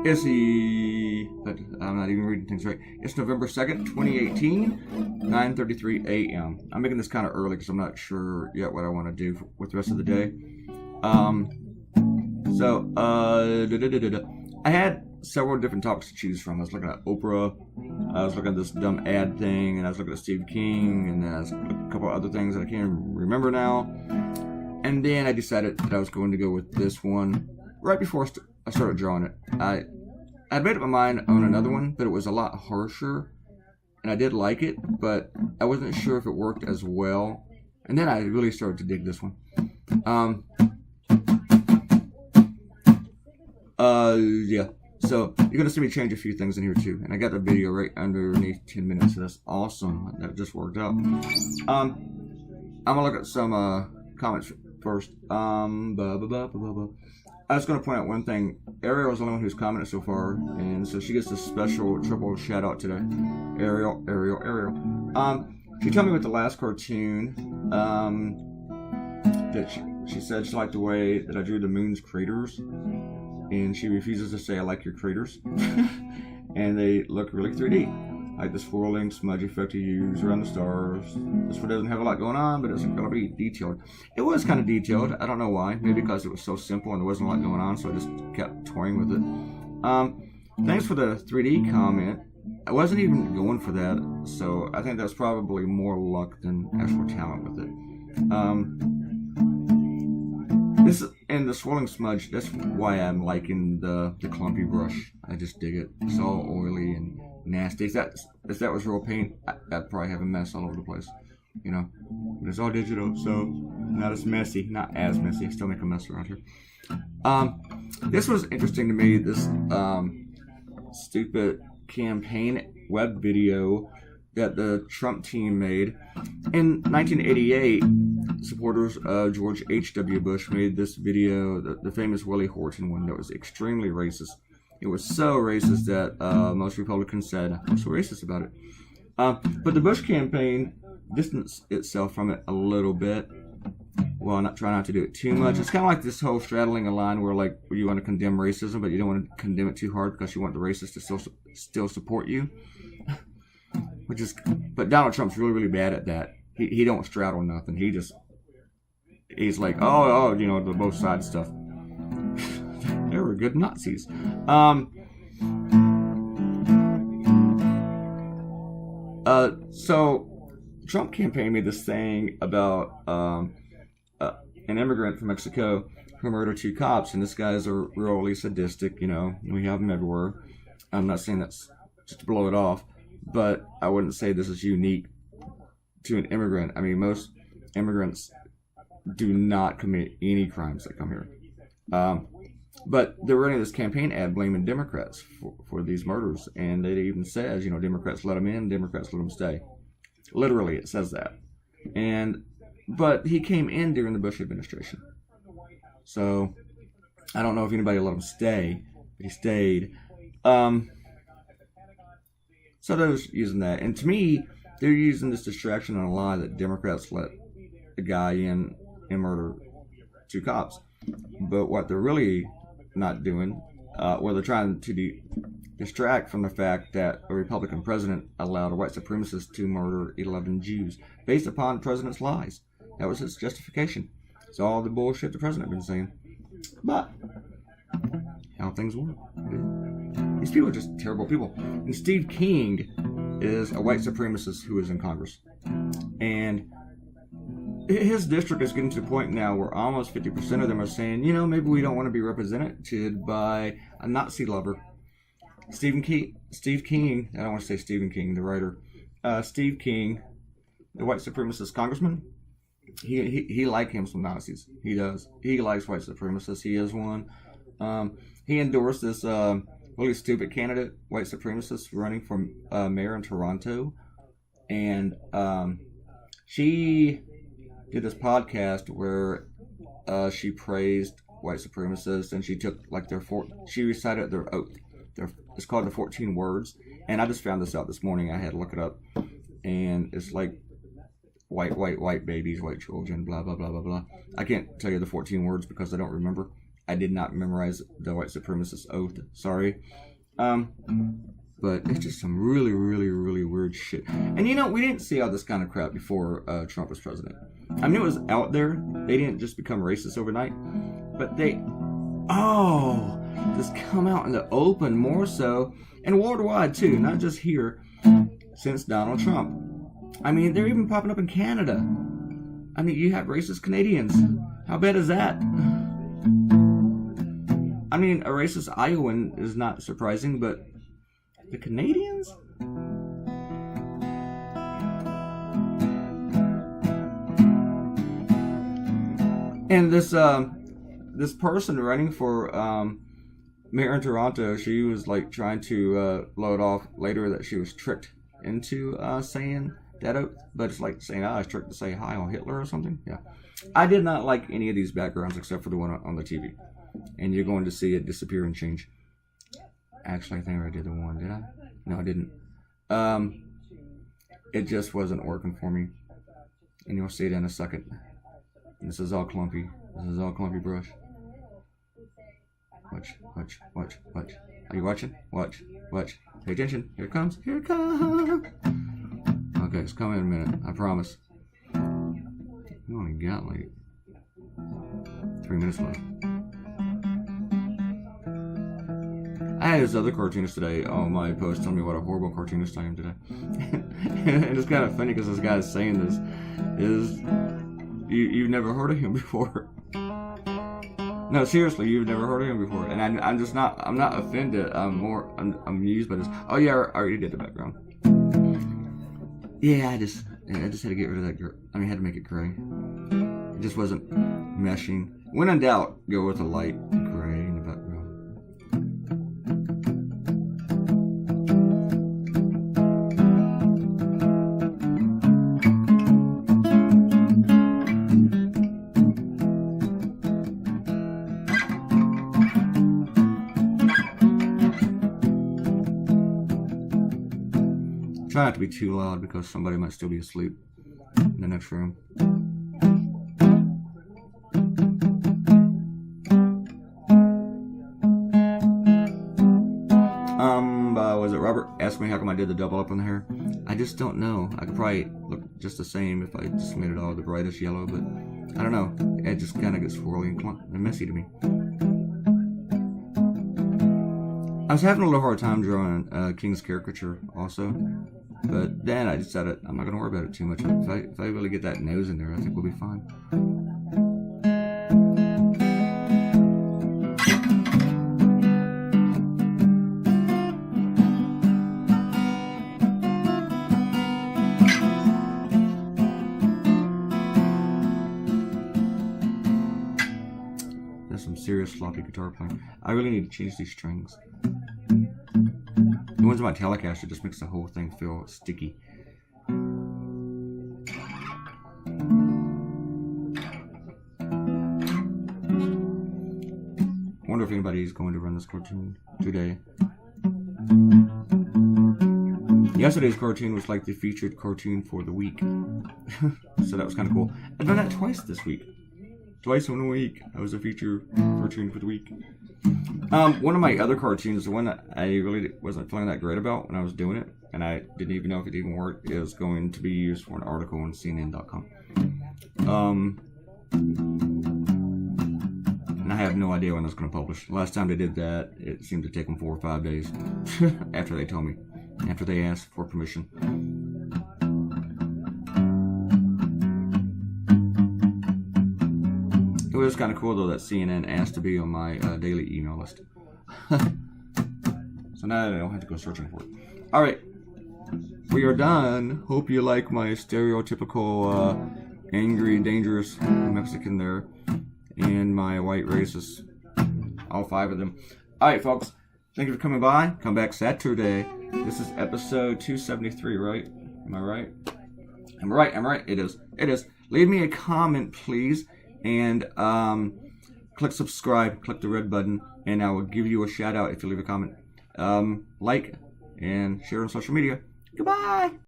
It's the, but I'm not even reading things right. It's November 2nd, 2018, 9:33 a.m. I'm making this kind of early because I'm not sure yet what I want to do with the rest of the day. I had several different topics to choose from. I was looking at Oprah, I was looking at this dumb ad thing, and I was looking at Steve King, and then a couple of other things that I can't remember now. And then I decided that I was going to go with this one right before I started drawing it. I'd made up my mind on another one, but it was a lot harsher, and I did like it, but I wasn't sure if it worked as well. And then I really started to dig this one. Yeah. So you're gonna see me change a few things in here too, and I got the video right underneath 10 minutes, so that's awesome. That just worked out. I'm gonna look at some comments first. I was gonna point out one thing. Ariel is the only one who's commented so far, and so she gets a special triple shout out today. Ariel. She told me with the last cartoon that she said she liked the way that I drew the moon's craters. And she refuses to say I like your craters. And they look really 3D. Like the swirling, smudgy effect you use around the stars. This one doesn't have a lot going on, but it's going to be detailed. It was kind of detailed. I don't know why. Maybe because it was so simple and there wasn't a lot going on, so I just kept toying with it. Thanks for the 3D comment. I wasn't even going for that, so I think that's probably more luck than actual talent with it. This and the swirling smudge, that's why I'm liking the clumpy brush. I just dig it. It's all oily and nasty. If that was real paint, I'd probably have a mess all over the place. You know, but it's all digital, so not as messy. Not as messy. I still make a mess around here. This was interesting to me. This stupid campaign web video that the Trump team made in 1988. Supporters of George H.W. Bush made this video, the famous Willie Horton one, that was extremely racist. It was so racist that most Republicans said, I'm so racist about it. But the Bush campaign distanced itself from it a little bit. Well, try not to do it too much. It's kind of like this whole straddling a line where, like, you want to condemn racism, but you don't want to condemn it too hard because you want the racists to still support you. But Donald Trump's really, really bad at that. He don't straddle nothing. He's like, oh, you know, the both sides stuff. They were good Nazis. So Trump campaign made this thing about an immigrant from Mexico who murdered 2 cops, and this guy's are really sadistic. You know, we have them everywhere. I'm not saying that's just to blow it off, but I wouldn't say this is unique to an immigrant. I mean, most immigrants do not commit any crimes that come here. But they're running this campaign ad blaming Democrats for these murders. And it even says, you know, Democrats let them in, Democrats let them stay. Literally, it says that. But he came in during the Bush administration. So I don't know if anybody let him stay, but he stayed. So they're using that. And to me, they're using this distraction and a lie that Democrats let a guy in and murder 2 cops. But what they're really not doing, they're trying to distract from the fact that a Republican president allowed a white supremacist to murder 11 Jews based upon the president's lies. That was his justification. It's all the bullshit the president has been saying. But how things work. These people are just terrible people. And Steve King is a white supremacist who is in Congress. And his district is getting to the point now where almost 50% of them are saying, you know, maybe we don't want to be represented by a Nazi lover. Steve King, I don't want to say Stephen King, the writer. Steve King, the white supremacist congressman, he likes him some Nazis. He does. He likes white supremacists. He is one. He endorsed this really stupid candidate, white supremacist, running for mayor in Toronto. And she did this podcast where she praised white supremacists, and she took like she recited their oath. It's called the 14 words, and I just found this out this morning. I had to look it up, and it's like white babies, white children, blah blah blah blah blah. I can't tell you the 14 words because I don't remember. I did not memorize the white supremacist oath. Sorry. But it's just some really, really, really weird shit. And you know, we didn't see all this kind of crap before Trump was president. I mean, it was out there. They didn't just become racist overnight. But just come out in the open more so. And worldwide too, not just here, since Donald Trump. I mean, they're even popping up in Canada. I mean, you have racist Canadians. How bad is that? I mean, a racist Iowan is not surprising, but the Canadians? And this person running for mayor in Toronto, she was like trying to blow it off later that she was tricked into saying that oath, but it's like saying I was tricked to say hi on Hitler or something. Yeah, I did not like any of these backgrounds except for the one on the TV, and you're going to see it disappear and change. Actually, I think I did the one. Did I? No, I didn't. It just wasn't working for me, and you'll see it in a second. This is all clumpy. This is all clumpy brush. Watch. Are you watching? Watch. Pay attention. Here it comes. Okay, it's coming in a minute. I promise. You only got like 3 minutes left. I had this other cartoonist today on my post telling me what a horrible cartoonist I am today. And it's kind of funny because this guy is saying this is you've never heard of him before. No, seriously, you've never heard of him before, and I'm not offended. I'm amused by this. Oh yeah, I already did the background. Yeah, I just had to get rid of that. I had to make it gray. It just wasn't meshing. When in doubt, go with a light gray in the background. Try not to be too loud because somebody might still be asleep in the next room. Was it Robert asked me how come I did the double up on the hair? I just don't know. I could probably look just the same if I just made it all the brightest yellow, but I don't know. It just kind of gets swirly and messy to me. I was having a little hard time drawing King's caricature also, but then I decided I'm not going to worry about it too much. If I really get that nose in there, I think we'll be fine. That's some serious sloppy guitar playing. I really need to change these strings. The ones on my Telecaster just makes the whole thing feel sticky. I wonder if anybody's going to run this cartoon today. Yesterday's cartoon was like the featured cartoon for the week. So that was kind of cool. I've done that twice this week. Twice in a week, I was a feature cartoon for the week. One of my other cartoons, the one that I really wasn't feeling that great about when I was doing it, and I didn't even know if it even worked, is going to be used for an article on CNN.com. And I have no idea when that's going to publish. Last time they did that, it seemed to take them 4 or 5 days after they told me, after they asked for permission. It was kind of cool though that CNN asked to be on my daily email list. So now I don't have to go searching for it. Alright, we are done. Hope you like my stereotypical angry, dangerous Mexican there. And my white racist. All 5 of them. Alright folks, thank you for coming by. Come back Saturday. This is episode 273, right? Am I right? I'm right. It is. Leave me a comment, please. And click subscribe, click the red button, and I will give you a shout out if you leave a comment. Like and share on social media. Goodbye.